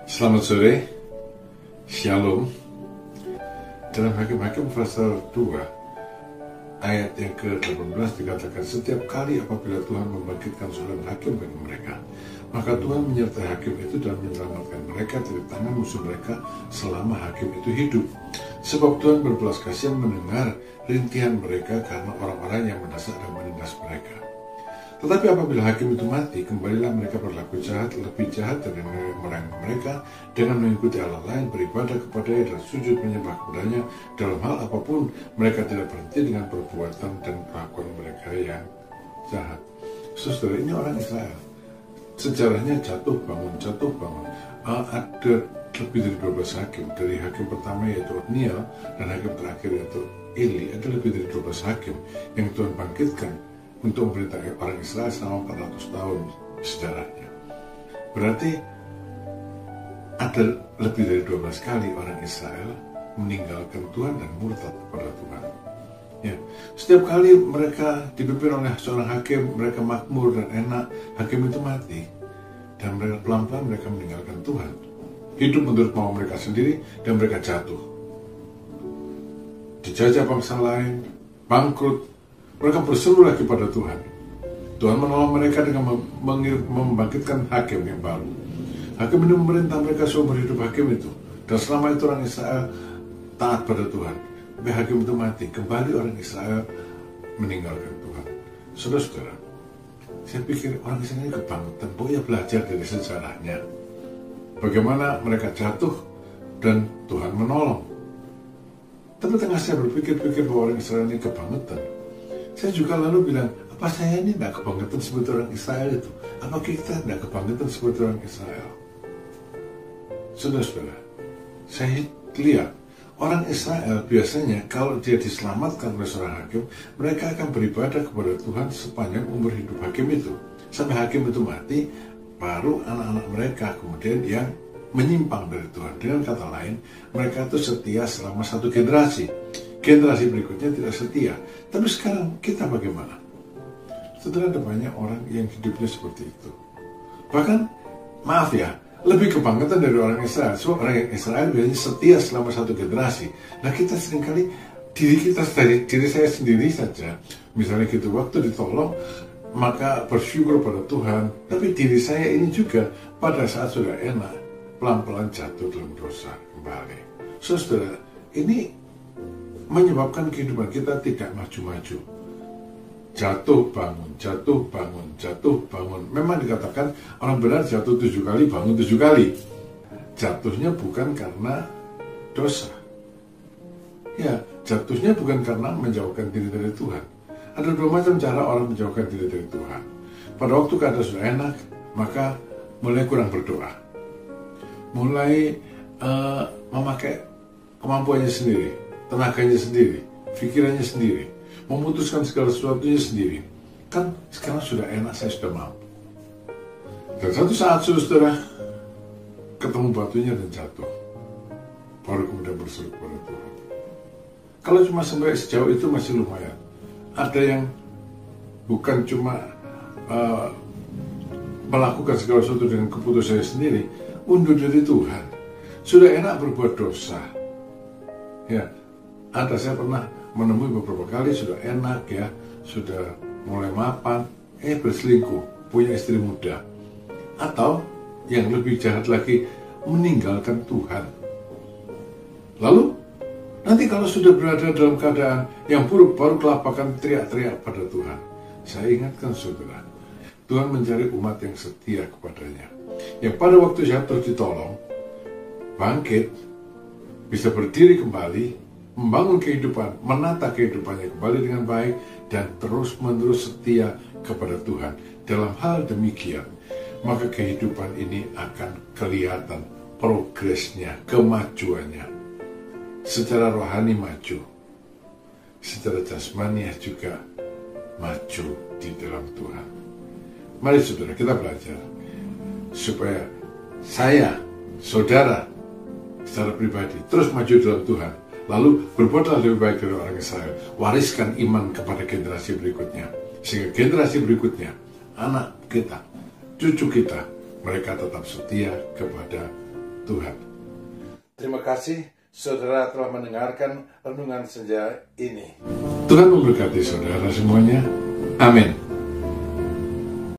Selamat sore, Shalom. Dalam Hakim-Hakim pasal 2 ayat yang ke-18 dikatakan, setiap kali apabila Tuhan membangkitkan seorang hakim bagi mereka, maka Tuhan menyertai hakim itu dan menyelamatkan mereka dari tangan musuh mereka selama hakim itu hidup. Sebab Tuhan berbelas kasihan mendengar rintihan mereka karena orang-orang yang mendesak dan menindas mereka. Tetapi apabila hakim itu mati, kembalilah mereka berlaku jahat, lebih jahat dari mereka dengan mengikuti Allah lain, beribadah kepadanya dan sujud menyembah kepadanya. Dalam hal apapun, mereka tidak berhenti dengan perbuatan dan kelakuan mereka yang jahat. Saudara, ini orang Israel. Sejarahnya jatuh bangun. Ada lebih dari 12 hakim. Dari hakim pertama yaitu Otniel dan hakim terakhir yaitu Eli. Ada lebih dari 12 hakim yang Tuhan bangkitkan untuk memberitakan orang Israel selama 400 tahun sejarahnya. Berarti ada lebih dari 12 kali orang Israel meninggalkan Tuhan dan murtad kepada Tuhan. Ya, setiap kali mereka dipimpin oleh seorang hakim, mereka makmur dan enak, hakim itu mati dan mereka pelan-pelan mereka meninggalkan Tuhan. Hidup menurut mau mereka sendiri dan mereka jatuh. Dijajah bangsa lain, bangkrut. Mereka berseru lagi pada Tuhan. Tuhan menolong mereka dengan membangkitkan hakim yang baru. Hakim ini memerintah mereka seumur hidup hakim itu. Dan selama itu orang Israel taat pada Tuhan. Tapi hakim itu mati. Kembali orang Israel meninggalkan Tuhan. Saudara-saudara, saya pikir orang Israel ini kebangetan. Pokoknya belajar dari sejarahnya. Bagaimana mereka jatuh dan Tuhan menolong. Tapi tengah saya berpikir-pikir bahwa orang Israel ini kebangetan, saya juga lalu bilang, apa saya ini tidak kebangetan seperti orang Israel itu? Apa kita tidak kebangetan seperti orang Israel? Saudara-saudara, saya lihat orang Israel biasanya kalau dia diselamatkan oleh seorang hakim, mereka akan beribadah kepada Tuhan sepanjang umur hidup hakim itu. Sampai hakim itu mati, baru anak-anak mereka kemudian yang menyimpang dari Tuhan. Dengan kata lain, mereka itu setia selama satu generasi. Generasi berikutnya tidak setia. Tapi sekarang kita bagaimana? Setelah ada banyak orang yang hidupnya seperti itu. Bahkan, maaf ya, lebih kebangetan dari orang Israel. Sebab orang Israel biasanya setia selama satu generasi. Nah, kita seringkali diri saya sendiri saja, misalnya gitu, waktu ditolong maka bersyukur pada Tuhan. Tapi diri saya ini juga pada saat sudah enak, pelan-pelan jatuh dalam dosa kembali. Saudara, ini menyebabkan kehidupan kita tidak maju-maju. Jatuh bangun, jatuh bangun, jatuh bangun. Memang dikatakan orang benar jatuh 7 kali, bangun 7 kali. Jatuhnya bukan karena dosa. Ya, jatuhnya bukan karena menjauhkan diri dari Tuhan. Ada dua macam cara orang menjauhkan diri dari Tuhan. Pada waktu keadaan sudah enak, maka mulai kurang berdoa. Mulai memakai kemampuannya sendiri, tenaganya sendiri, pikirannya sendiri, memutuskan segala sesuatunya sendiri. Kan sekarang sudah enak, saya sudah mampu. Dan satu saat saudara ketemu batunya dan jatuh, baru kemudian berseru kepada Tuhan. Kalau cuma sampai sejauh itu masih lumayan. Ada yang bukan cuma melakukan segala sesuatu dengan keputusannya sendiri, undur dari Tuhan. Sudah enak berbuat dosa. Ya, saya pernah menemui beberapa kali sudah enak ya, sudah mulai mapan, berselingkuh, punya istri muda. Atau yang lebih jahat lagi, meninggalkan Tuhan. Lalu, nanti kalau sudah berada dalam keadaan yang buruk, baru kelapakan teriak-teriak pada Tuhan. Saya ingatkan saudara, Tuhan mencari umat yang setia kepadanya. Yang pada waktu jatuh ditolong, bangkit, bisa berdiri kembali, membangun kehidupan, menata kehidupannya kembali dengan baik, dan terus-menerus setia kepada Tuhan. Dalam hal demikian, maka kehidupan ini akan kelihatan progresnya, kemajuannya. Secara rohani maju, secara jasmaniah juga maju di dalam Tuhan. Mari saudara, kita belajar supaya saya, saudara, secara pribadi terus maju dalam Tuhan. Lalu berbuatlah lebih baik dari orang Israel. Wariskan iman kepada generasi berikutnya, sehingga generasi berikutnya, anak kita, cucu kita, mereka tetap setia kepada Tuhan. Terima kasih saudara telah mendengarkan renungan senja ini. Tuhan memberkati saudara semuanya. Amin.